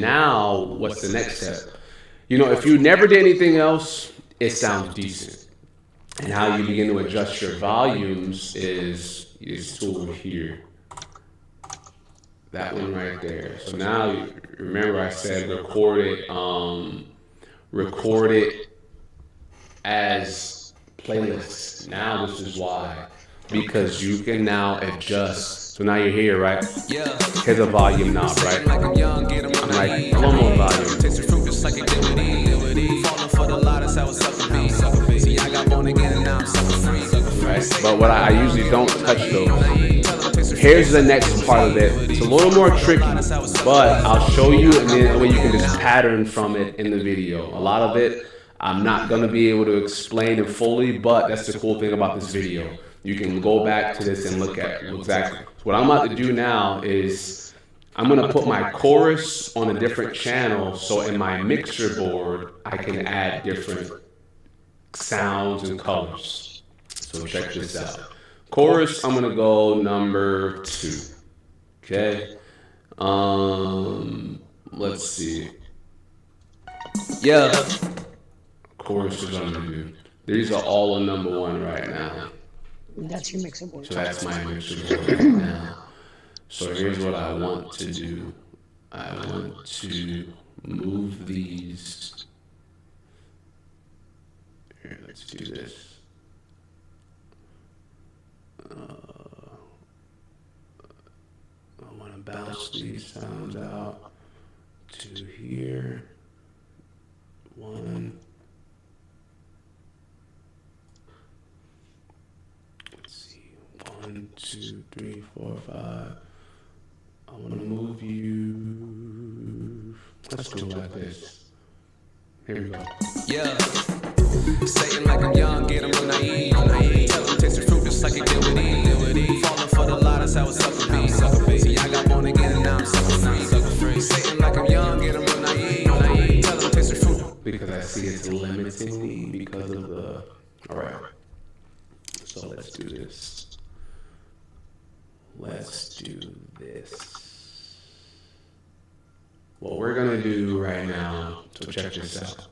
And now, what's the next step? You know, if you never did anything else, it sounds decent. And how you begin to adjust your volumes is tool here. That one right there. So now, remember I said record it as playlists. Now this is why. Because you can now adjust. So now you're here, right? Here's a volume knob, right? I'm like, I'm on more volume. Right? But what I usually don't touch those. Here's the next part of it. It's a little more tricky, but I'll show you, and then that way you can just pattern from it in the video. A lot of it I'm not going to be able to explain it fully, but that's the cool thing about this video. You can go back to this and look at exactly. So what I'm about to do now is I'm going to put my chorus on a different channel, so in my mixer board I can add different sounds and colors. So check this out. Chorus, I'm going to go number 2. Okay. Let's see. Yeah. Chorus is on do. These are all on number 1 right now. That's your mixer board. So that's my mixer board right now. So here's what I want to do. I want to move these. Here, let's do this. I want to bounce these sounds out to here. 1. Let's see. 1, 2, 3, 4, 5. I want to move you. Let's do it like this. Here we go. Yeah. Saying like I'm young, get them naive. Tell them taste the fruit just like it did with Eve. Falling for the lie, that's how it's up to be. See, I got born again and now I'm sucker free. Saying like I'm young, get them naive. Tell them taste the fruit. Because I see it's limiting me because of the... Alright. So let's do this. Let's do this. What we're going to do right now, so check this out.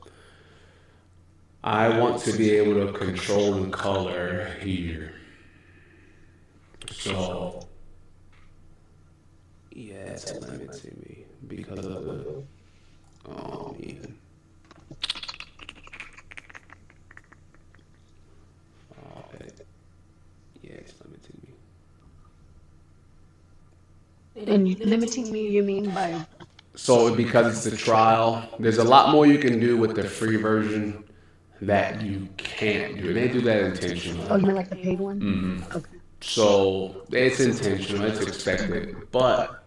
I want to be able to control the color here. So, yeah, it's limiting me because of the... Oh, man. Yeah, it's limiting me. And limiting me, you mean by? So because it's a trial, there's a lot more you can do with the free version that you can't do. They do that intentionally. Oh, you mean like the paid one? Mm-hmm. Okay. So it's intentional, it's expected. But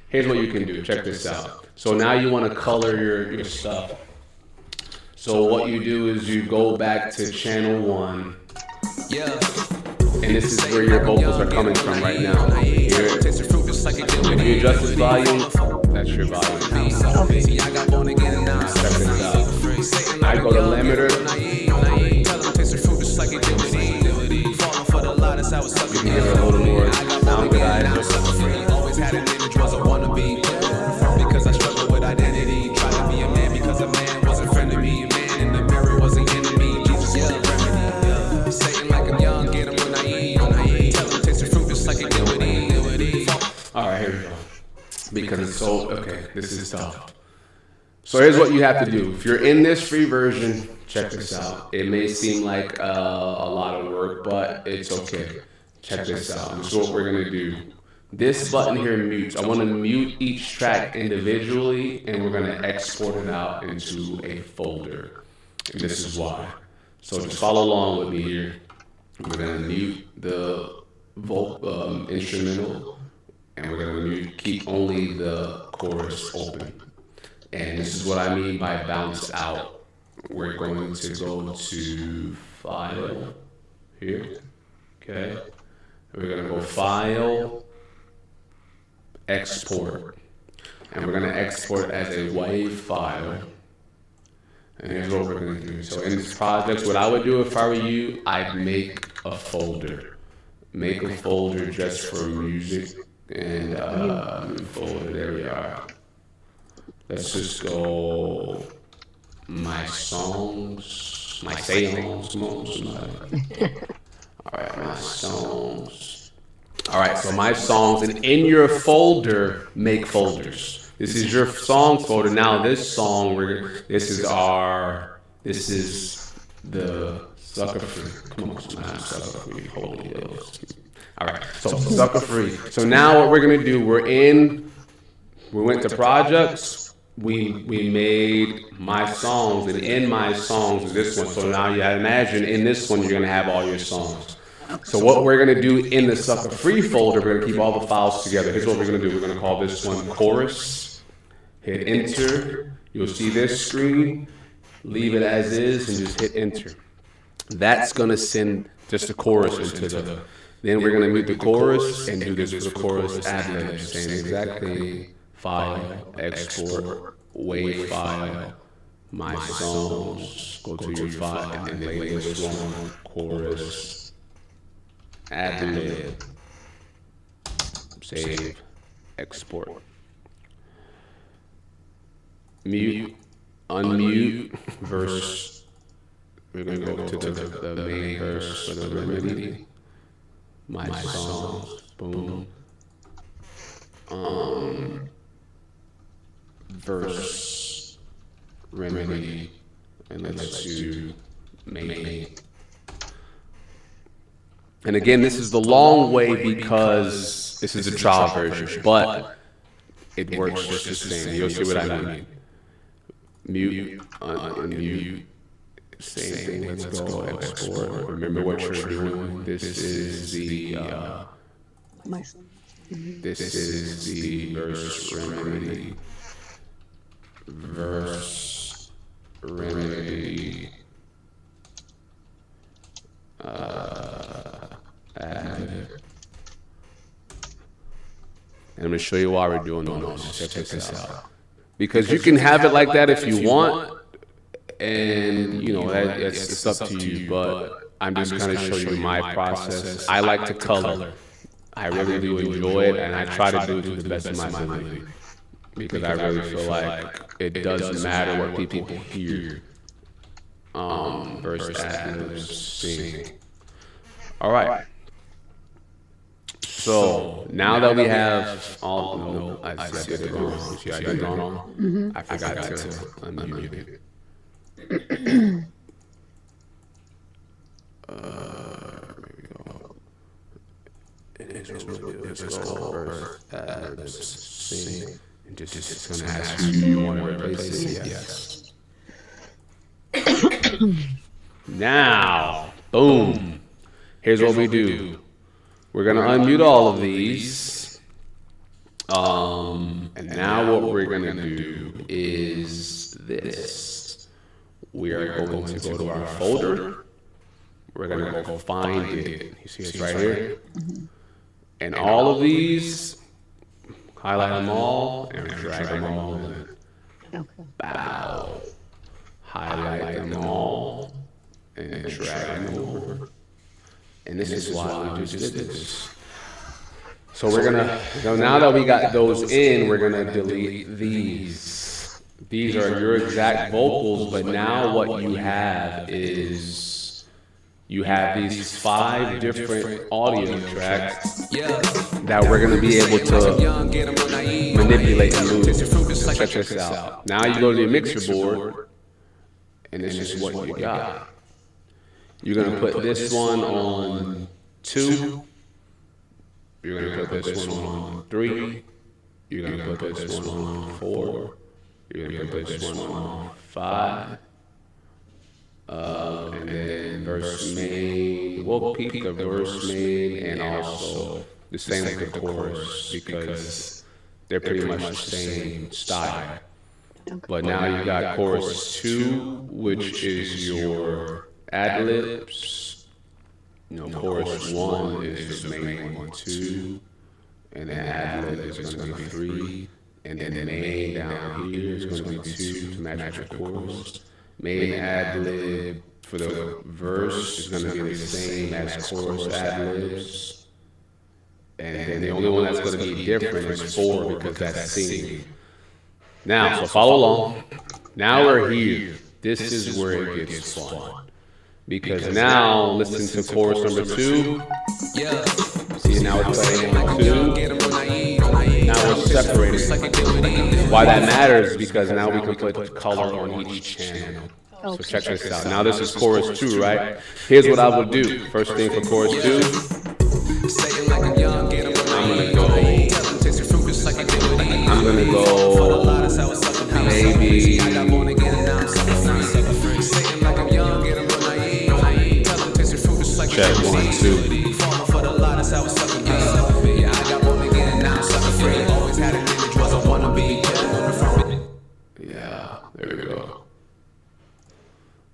here's what you can do. Check this out. So now you want to color your stuff. So what you do is you go back to channel 1. Yeah. And this is where your vocals are coming from right now. Here. If you adjust this volume, that's your volume. Okay. Check this out. I go to limiter. You can give it a little more sound guide. Always had an image, wasn't wanna be. Because I struggle with identity. Try to be a man because a man was a friend of me. A man in the mirror was an enemy. Jesus was the remedy. Saying like I'm young, get him when naive. Tell him taste the fruit just like it did with Eve. Alright, here we go. Because it's so, okay, this is tough. So here's what you have to do. If you're in this free version, check this out. It may seem like a lot of work, but it's okay. Check this out. This is what we're going to do. This button here mutes. I want to mute each track individually, and we're going to export it out into a folder. And this is why. So just follow along with me here. We're going to mute the instrumental, and we're going to keep only the chorus open. And this is what I mean by bounce out. We're going to go to File here. Okay. We're going to go File, Export. And we're going to export as a WAV file. And here's what we're going to do. So in this project, what I would do if I were you, I'd make a folder. Make a folder just for music. And folder, there we are. Let's just go my songs, my sayings. Come on, somebody. All right, my songs. All right, so my songs, and in your folder, make folders. This is your song folder. Now this song, this is the sucker free. Come on, sucker free. Holy Ghost. All right, so sucker free. So now what we're gonna do, we went to projects. We made my songs, and in my songs is this one. So now you imagine in this one you're gonna have all your songs. So what we're gonna do in the sucker free folder, we're gonna keep all the files together. Here's what we're gonna do. We're gonna call this one chorus. Hit enter. You'll see this screen. Leave it as is and just hit enter. That's gonna send just the chorus into the. Then we're gonna mute the chorus and do this for the chorus ad-lib. Same exact thing. File, export, wave file, my songs. Go to your file and label this one chorus ad-lib. Save, export. Mute, unmute, verse. We're gonna go to the main verse for the remedy. My songs, boom. Verse, remedy, and let's do main. And again, this is the long way because this is a trial version, but it works just the same. You'll see what I mean. Mute, unmute. Same thing. Let's go export. Remember what you're doing. This is the verse remedy. Verse remedy. And I'm going to show you why we're doing this. Check this out. Because you can have it like that if you want. And, you know, it's up to you, but I'm just going to show you my process. I like to color. I really do enjoy it, and I try to do it to the best of my ability. Because I really feel like it doesn't matter what people hear. Verse ad-libs, sing. All right. So now that we have all, no, I did it wrong. See, I did it wrong. I forgot to unmute it. There we go. Let's go verse ad-libs, sing. And just it's gonna ask you want to replace it? Yes. Now, boom. Here's what we do. We're gonna unmute all of these. And now what we're gonna do is this. We are going to go to our folder. We're gonna go find it. You see it's right here. And all of these, highlight them all and drag them all in. Okay. Bow. Highlight them all and drag them over. And this is why we just did this. So we're gonna, now that we got those in, we're gonna delete these. These are your exact vocals, but now what you have is, you have these 5 different audio tracks that we're gonna be able to manipulate and move. So check this out. Now you go to your mixer board, and this is what you got. You're gonna put this one on 2. You're gonna put this one on 3. You're gonna put this one on 4. You're gonna put this one on 5. And then verse main. We'll peep the verse main and also the same with the chorus because they're pretty much the same style. But now you got chorus 2, which is your ad-libs. Chorus 1 is the main one, 2, and then ad-lib is going to be 3, and then the main down here is going to be 2 to match the chorus. Main ad-lib for the verse is going to be the same as chorus ad-libs, and then the only one that's going to be different is 4 because that's singing. Now, so follow along. Now we're here. This is where it gets fun. Because now, listen to chorus number 2. See, now we're playing 1, 2. Now we're separated. Why that matters is because now we can put color on each channel. So check this out. Now this is chorus 2, right? Here's what I would do. First thing for chorus 2, I'm gonna go maybe check 1, 2. Yeah, there we go.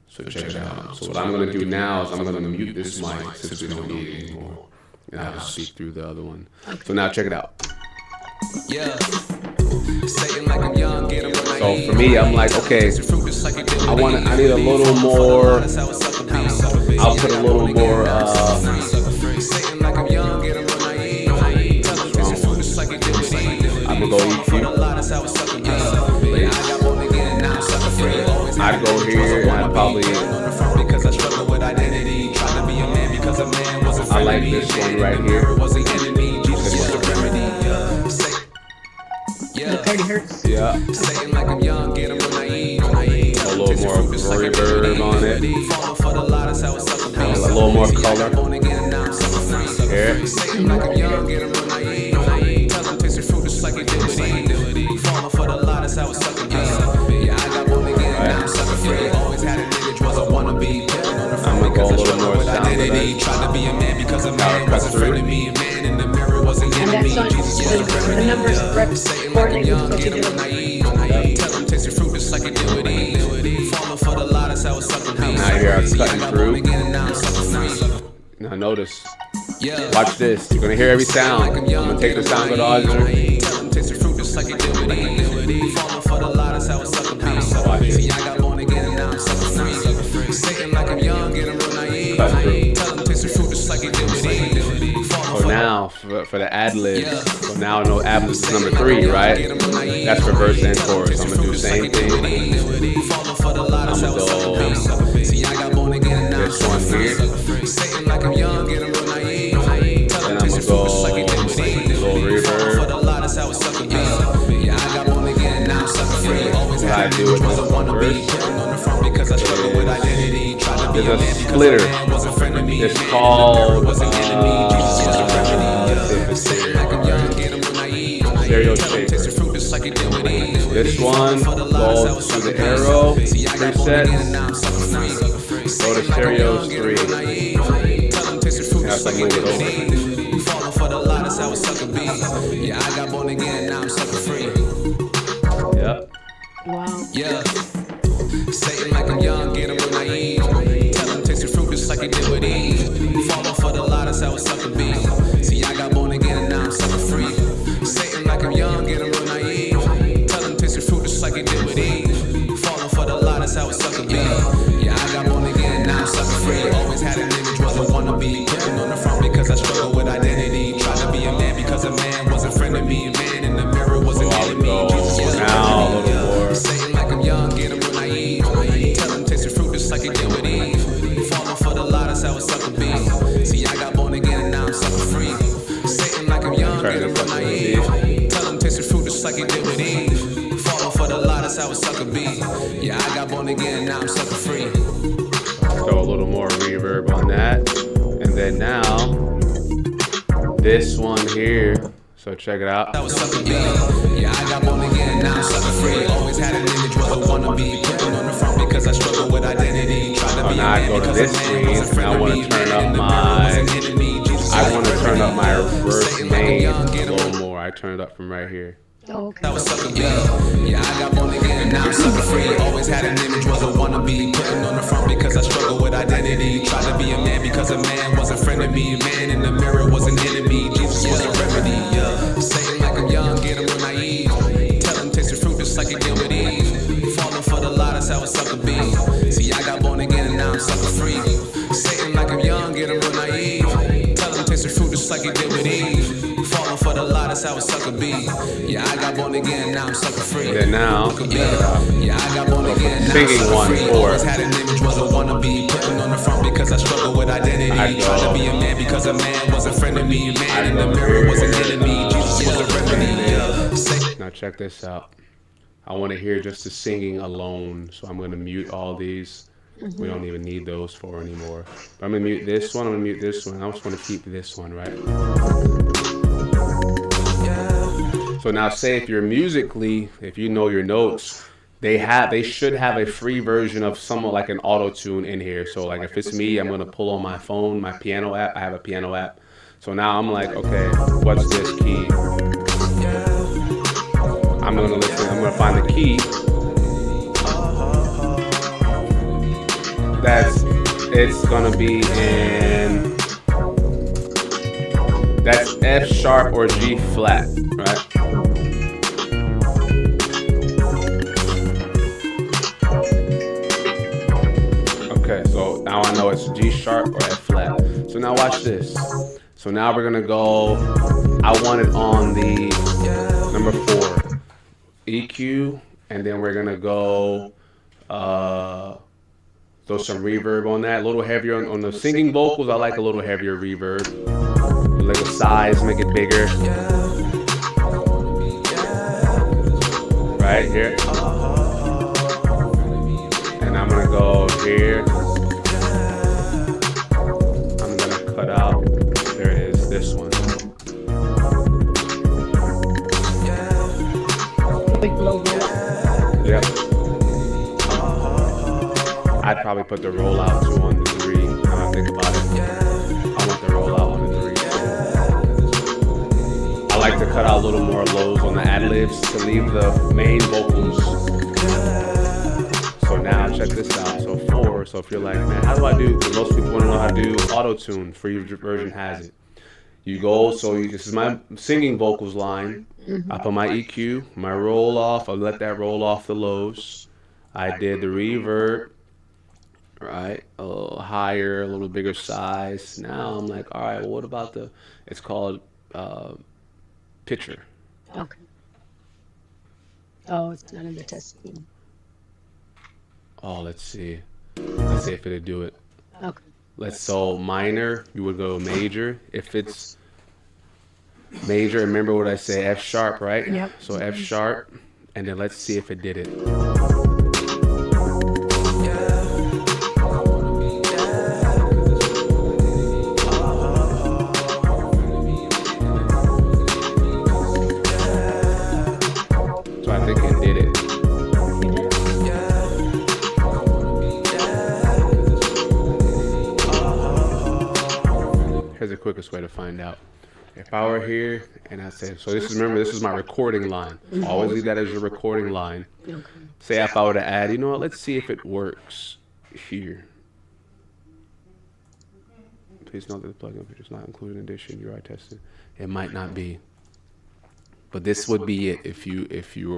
So check it out. So what I'm gonna do now is I'm gonna mute this mic since we don't need it anymore. And I'll just speak through the other one. So now check it out. So for me, I'm like, okay, I need a little more. I'll put a little more. I'm gonna go EQ. I'd go here and I'd probably. I like this one right here. The 30 hertz. Yeah. A little more reverb on it. A little more color. Here. I'm gonna go a little more sound. Power cut through. And that's on the numbers coordinate with what you do. Now here I'm cutting through. Now notice. Watch this. You're gonna hear every sound. I'm gonna take the sound of the audio. Watch it. Cut through. So now for the ad-libs, so now I know ad-libs is number 3, right? That's for verse and chorus. I'm gonna do the same thing. I'm gonna go this one here. Then I'm gonna go a little reverb. What I do with this one verse is there's a splitter. It's called stereo shaper. This one goes to the arrow preset. Go to stereos 3. You have to move it over. Yep. Wow. Saying like I'm young, get real naive. Tell them taste your fruit just like you did with Eve. Falling for the lie, that's how it's sucker be. See, I got born again and now I'm sucker free. Saying like I'm young, get real naive. Tell them taste your fruit just like you did with Eve. Falling for the lie, that's how it's sucker be. Yeah, I got born again and now I'm sucker free. Always had an image, wasn't wanna be. Putting on the front because I struggle with identity. Tried to be a man because a man was a friend of me. A man in the mirror was an enemy. Now a little more. Saying like I'm young, get real naive. Tell them taste your fruit just like you did with Eve. Falling for the lie, that's how it's sucker be. See, I got born again and now I'm sucker free. Saying like I'm young, get real naive. Tell them taste your fruit just like you did with Eve. Falling for the lie, that's how it's sucker be. Yeah, I got born again and now I'm sucker free. Throw a little more reverb on that. And then now, this one here. So check it out. Yeah, I got born again, now I'm sucker free. Always had an image, wasn't wanna be. Putting on the front because I struggle with identity. Try to be now I go to this screen and I want to turn up my reverse main a little more. I turn it up from right here. Oh, okay. Yeah, I got born again and now I'm sucker free. Always had an image, wasn't wanna be. Putting on the front because I struggle with identity. Try to be a man because a man was a friend of me. A man in the mirror was an enemy. Jesus was a remedy. Saying like I'm young, get real naive. Tell them taste your fruit just like you did with Eve. Falling for the lie, that's how it's sucker be. See, I got born again and now I'm sucker free. Saying like I'm young, get real naive. Tell them taste your fruit just like you did with Eve. Falling for the lie, that's how a sucker be. Yeah, I got born again, now I'm sucker free. Then now, Yeah, I got born again, now I'm singing sucker one free. for Always had an image, was a wannabe. Putting on the front because I struggle with identity. Trying to be a man because a man was a friend of me. Man in the mirror was an enemy. Jesus was a remedy. now check this out. I want to hear just the singing alone, so I'm going to mute all these. We don't even need those four anymore. But I'm going to mute this one, I'm going to mute this one. I just want to keep this one, right? So now say if you're musically, if you know your notes, they should have a free version of somewhat like an auto tune in here. So like if it's me, I'm going to pull on my phone, my piano app. I have a piano app. So now I'm like, okay, what's this key? I'm going to listen, I'm going to find the key. It's gonna be in, that's F sharp or G flat, right? Okay, so now I know it's G sharp or F flat. So now watch this. So now we're gonna go, I want it on the number 4, EQ, and then we're gonna go, throw some reverb on that, a little heavier on the singing vocals. I like a little heavier reverb. A little size, make it bigger. Right here. And I'm gonna go here. I'm gonna cut out. There it is, this one. Big logo. Yep. I'd probably put the rollout too on the 3. Now I think about it. I want the rollout on the 3. I like to cut out a little more lows on the ad-libs to leave the main vocals. So now check this out. So 4. So if you're like, man, how do I do? Because most people want to know how to do auto-tune. Free version has it. You go. This is my singing vocals line. I put my EQ, my roll off. I let that roll off the lows. I did the reverb. Right, a little higher, a little bigger size. Now I'm like, all right, well, what about it's called pitcher. Okay. Oh, it's not in the testing. Oh, let's see if it'll do it. Okay. So minor, you would go major. If it's major, remember what I say, F sharp, right? Yep. So F sharp, and then let's see if it did it. Here's the quickest way to find out. If I were here and I said, so this is my recording line. Always leave that as your recording line. Okay. Say if I were to add, you know what, let's see if it works here. Please note that the plugin feature is not included in addition. You are tested. It might not be. But this would be it. If you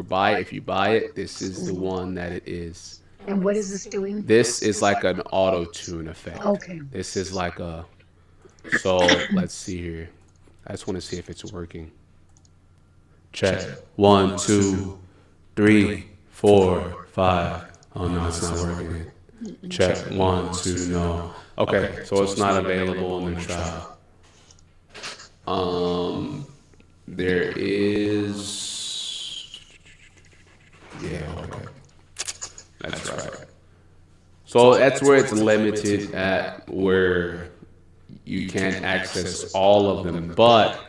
buy it, this is the one that it is. And what is this doing? This is like an auto tune effect. Okay. This is like a, so let's see here. I just want to see if it's working. Check. 1, 2, 3, 4, 5. Oh no, it's not working. Check. 1, 2, no. Okay, so it's not available in the trial. There is. Yeah, okay. That's right. So that's where it's limited at, where you can't access all of them, but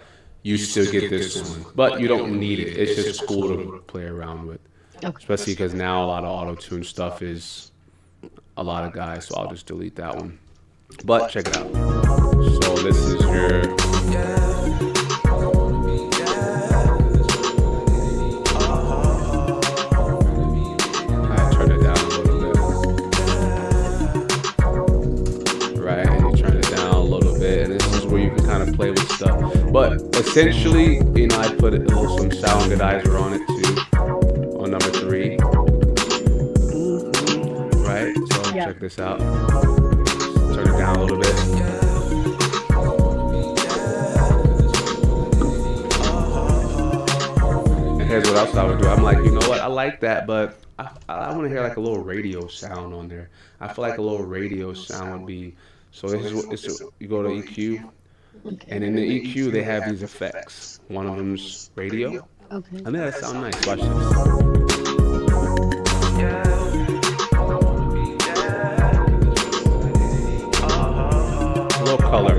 you still get this one. But you don't need it. It's just cool to play around with. Okay. Especially because now a lot of auto-tune stuff is a lot of guys, so I'll just delete that one. But check it out. So this is your... I turn it down a little bit. Right, and you turn it down a little bit, and this is where you can kind of play with stuff. But essentially, you know, I put some sound goodizer on it too, on number 3. Right, so check this out. Turn it down a little bit. here's what else I would do. I'm like, you know what? I like that, but I want to hear like a little radio sound on there. I feel like a little radio sound would be. So this is what you go to EQ, and in the EQ they have these effects. One of them's radio. Okay. I think that sounds nice. Watch this. A little color.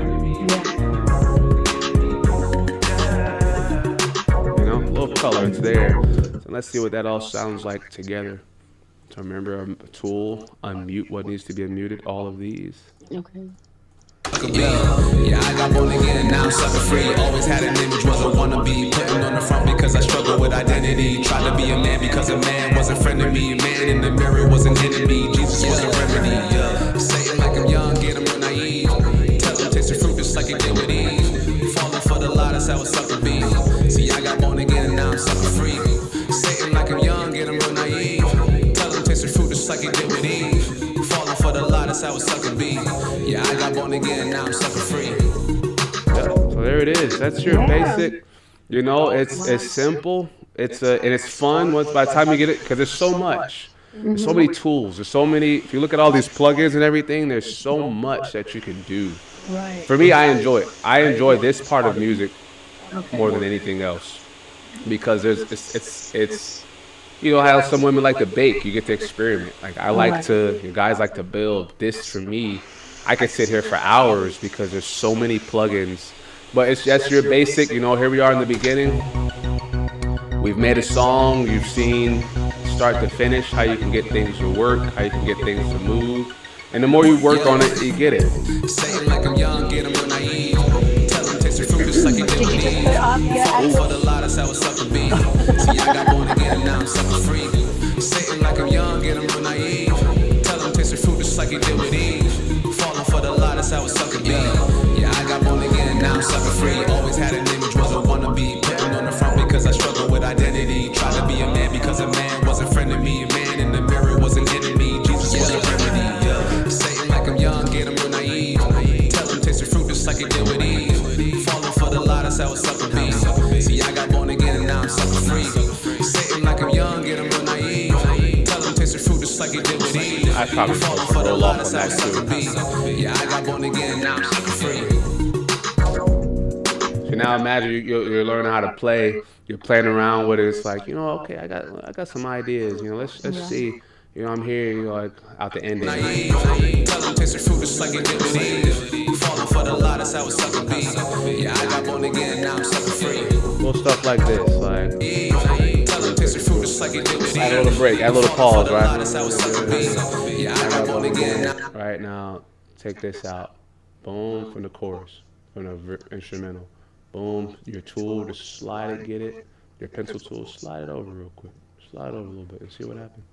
You know, a little color. It's there. So let's see what that all sounds like together. So remember, a tool, unmute what needs to be unmuted. All of these. Okay. Yeah, I got born again, now I'm sucker free. Always had an image, was a wannabe. Putting on the front because I struggle with identity. Tried to be a man because a man was a friend of me. Man in the mirror was an enemy. Jesus was a remedy. Yeah. Satan like I'm young, get him real naive. Tell him taste the fruit just like it did with Eve. Falling for the lie, that's how a sucker be. See, I got born again, now I'm sucker free. Satan like I'm young, get him real naive. Tell him taste the fruit just like it did with Eve. Falling for the lie, that's how a sucker be. Yeah, I got born again, now I'm sucker free. Yeah, so there it is. That's your basic. You know, it's simple. And it's fun once by the time you get it, because there's so much. There's so many tools. There's so many. If you look at all these plugins and everything, there's so much that you can do. Right. For me, I enjoy it. I enjoy this part of music more than anything else, because it's you know how some women like to bake. You get to experiment. Like I like to. You guys like to build. This for me, I could sit here for hours because there's so many plugins. But it's just your basic. You know, here we are in the beginning. We've made a song. You've seen start to finish how you can get things to work, how you can get things to move. And the more you work on it, you get it. Say it like I'm young, get him real naive. Tell him taste the fruit just like it did with Eve. For the lie, that's how a sucker be. See, I got born again, now I'm sucker free. Say it like I'm young, get him real naive. Tell him taste the fruit just like it did with Eve. Falling for the lie, that's how a sucker be. Yeah, I got born again, now I'm sucker free. Always had an image, was a wannabe. Putting on the front because I struggle with identity. Tried to be a man because a man was a friend of me. A man in the mirror was an enemy. Jesus was a remedy. Satan like I'm young, get him real naive. Tell him taste the fruit just like it did with Eve. Falling for the lie, that's how a sucker be. See, I got born again, now I'm sucker free. Satan like I'm young, get him real naive. Tell him taste the fruit just like it did with Eve. I probably Falling supposed for to the roll lie, off on that's how a that sucker too. be. Yeah, I got born again, now I'm sucker free. So now imagine you're learning how to play. You're playing around with it. It's like, you know, okay, I got some ideas. You know, let's see. You know, I'm here. You know, like out the ending. Tell them taste the fruit just like it did with Eve. Falling for the lie, that's how a sucker be. Yeah, I got born again, now I'm sucker free. Little stuff like this, like Tell them taste the fruit just like it did with Eve. add a little break, add a little pause, right? That's how a sucker be. Yeah, I got born again now. Right now, take this out. Boom, from the chorus, from the instrumental. Boom, your tool, just slide it, get it. Your pencil tool, slide it over real quick. Slide over a little bit and see what happens.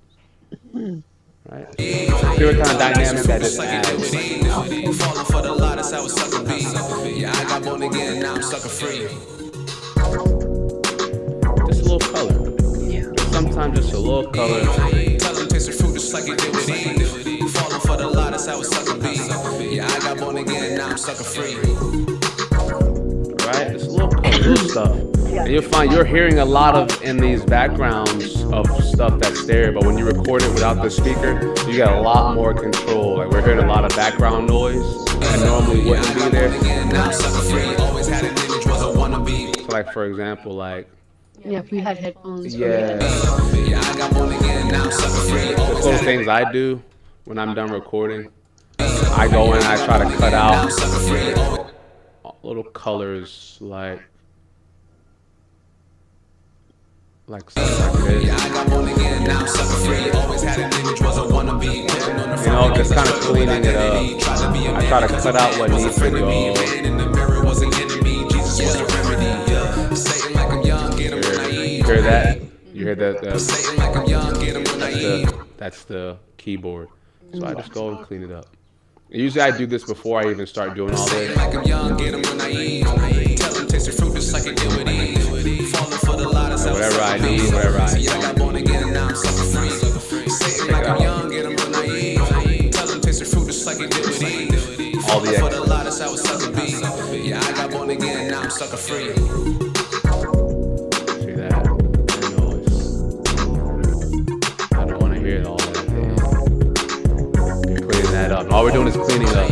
Right? See what kind of dynamic that just adds. Falling for the lie, that's how a sucker be. Yeah, I got born again, now I'm sucker free. Just a little color. Sometimes just a little color. Tell them taste the fruit just like it did with Eve. Falling for the lie, that's how a sucker be. Yeah, I got born again, now I'm sucker free. Right? Just a little color, little stuff. And you'll find you're hearing a lot of in these backgrounds of stuff that's there, but when you record it without the speaker, you got a lot more control. Like we're hearing a lot of background noise that normally wouldn't be there. So like for example, like Yeah, if we had headphones. yeah, the little things I do when I'm done recording, I go in and I try to cut out little colors like stuff like this. You know, just kind of cleaning it up. I try to cut out what needs to go. You hear that? You hear that? That's the keyboard. So I just go and clean it up. Usually I do this before I even start doing all this. Whatever I need, whatever I don't need. All the extras. See that? All we're doing is cleaning up,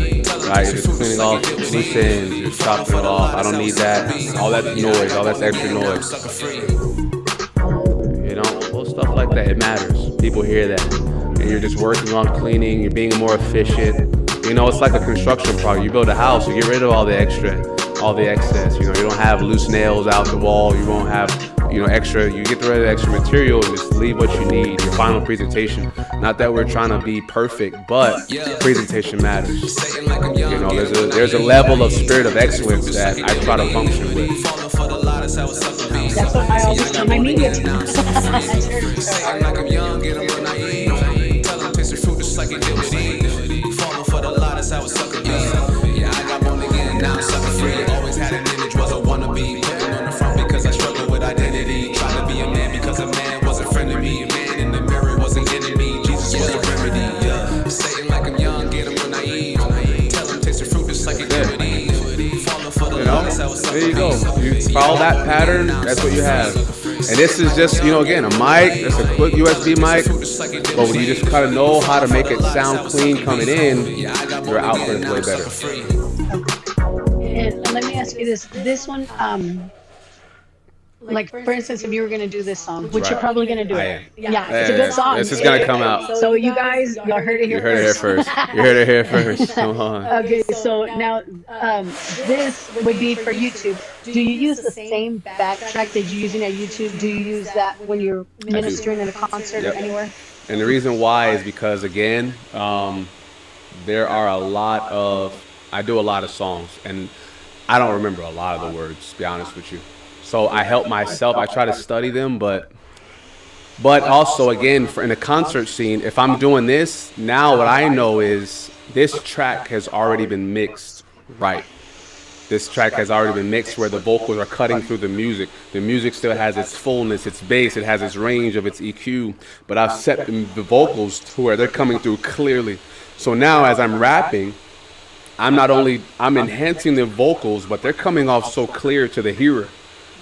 right? You're just cleaning off loose ends, you're chopping it off. I don't need that. All that noise, all that's extra noise. You know, little stuff like that, it matters. People hear that. And you're just working on cleaning, you're being more efficient. You know, it's like a construction project. You build a house, you get rid of all the excess. You know, you don't have loose nails out the wall, you won't have, you know, extra. You get rid of the extra material and just leave what you need, your final presentation. Not that we're trying to be perfect, but presentation matters. You know, there's a level of spirit of excellence that I try to function with. That's what I always tell my media team. Like I'm young, get them naive. Tell them taste the fruit just like it did with Eve. Falling for the lie, that's how it's sucker be. Yeah, I got born again, now I'm sucker free. Always had an image, was a wannabe. Putting on the front because I struggle with identity. Trying to be a man because a man was a friend of me. A man in the mirror was an enemy. Jesus was the remedy. Yeah, Satan like I'm young, get them naive. Tell them taste the fruit just like it did with Eve. Falling for the lie, that's how it's sucker be. There you go. You follow that pattern, that's what you have. And this is just, you know, again, a mic. It's a quick USB mic. But when you just kind of know how to make it sound clean coming in, your output is way better. And let me ask you this. This one, like for instance, if you were gonna do this song, which you're probably gonna do it. Yeah, it's a good song. This is gonna come out. So you guys, y'all heard it here You heard it here first. You heard it here first. Come on. Okay, so now this would be for YouTube. Do you use the same backtrack that you're using at YouTube? Do you use that when you're ministering at a concert or anywhere? And the reason why is because, again, there are I do a lot of songs, and I don't remember a lot of the words, to be honest with you. So I help myself. I try to study them, but also, again, in the concert scene, if I'm doing this, now what I know is this track has already been mixed right. This track has already been mixed where the vocals are cutting through the music. The music still has its fullness, its bass, it has its range of its EQ, but I've set the vocals to where they're coming through clearly. So now as I'm rapping, I'm enhancing the vocals, but they're coming off so clear to the hearer.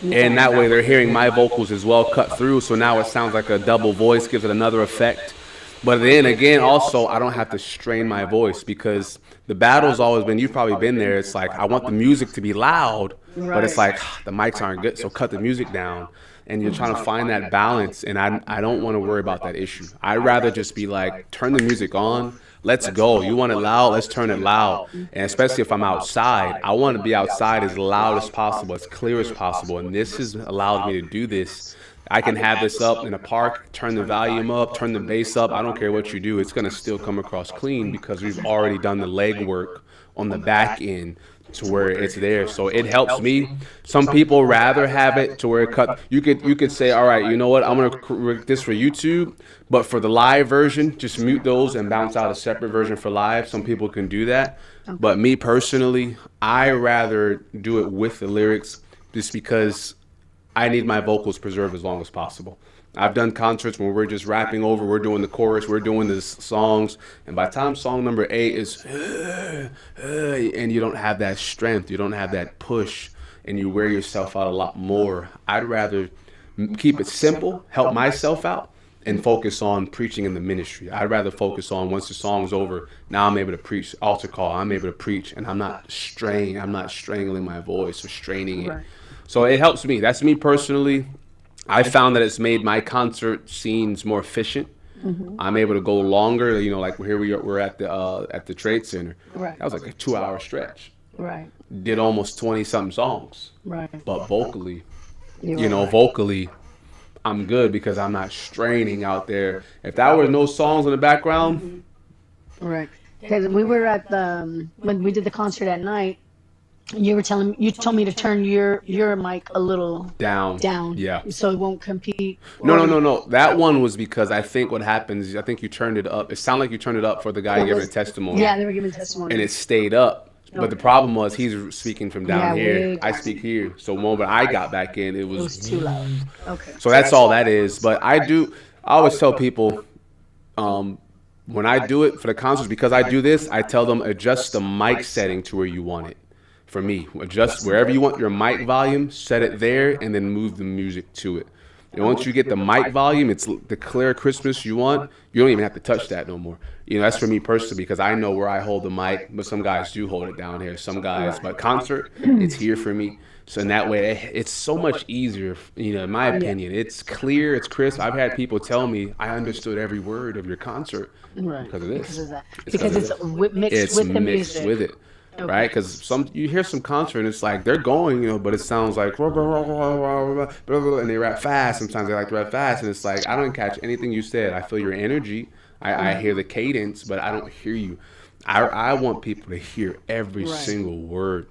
And that way they're hearing my vocals as well cut through. So now it sounds like a double voice, gives it another effect. But then again, also, I don't have to strain my voice because the battle's always been, you've probably been there, it's like, I want the music to be loud, but it's like, the mics aren't good, so cut the music down. And you're trying to find that balance, and I don't want to worry about that issue. I'd rather just be like, turn the music on, let's go. You want it loud, let's turn it loud. And especially if I'm outside, I want to be outside as loud as possible, as clear as possible. And this has allowed me to do this. I can have this up in a park, turn the volume up, turn the bass up. I don't care what you do. It's going to still come across clean because we've already done the legwork on the back end to where it's there. So it helps me. Some people rather have it to where it cut. You could say, all right, you know what? I'm going to correct this for YouTube, but for the live version, just mute those and bounce out a separate version for live. Some people can do that. But me personally, I rather do it with the lyrics just because I need my vocals preserved as long as possible. I've done concerts when we're just rapping over, we're doing the chorus, we're doing the songs, and by the time song number 8 is, and you don't have that strength, you don't have that push, and you wear yourself out a lot more. I'd rather keep it simple, help myself out, and focus on preaching in the ministry. I'd rather focus on once the song's over, now I'm able to preach, altar call, I'm able to preach, and I'm not strangling my voice or straining it. So it helps me. That's me personally. I found that it's made my concert scenes more efficient. I'm able to go longer. You know, like here we're at the Trade Center. That was like a 2-hour stretch. Did almost 20-something songs. But vocally, vocally, I'm good because I'm not straining out there. If that were no songs in the background. Because we were at when we did the concert at night. You told me to turn your mic a little down. Yeah. So it won't compete. No. That one was because I think what happens, I think you turned it up. It sounded like you turned it up for the guy giving a testimony. Yeah, they were giving testimony. And it stayed up. But the problem was he's speaking from down here. I speak here. So the moment I got back in, it was too loud. Okay. So that's all that is. But I always tell people, when I do it for the concerts, because I do this, I tell them adjust the mic setting to where you want it. For me, adjust wherever you want your mic volume, set it there, and then move the music to it. And once you get the mic volume, it's the clear crispness you want. You don't even have to touch that no more. You know, that's for me personally because I know where I hold the mic, but some guys do hold it down here. Some guys, but concert, it's here for me. So in that way, it's so much easier, you know, in my opinion. It's clear, it's crisp. I've had people tell me I understood every word of your concert because of this. Because of that. Because it's mixed with the mixed music. with it. Okay. Right, because you hear some concert and it's like they're going, you know, but it sounds like and they rap fast. Sometimes they like to rap fast, and it's like I don't catch anything you said. I feel your energy, I hear the cadence, but I don't hear you. I want people to hear every single word.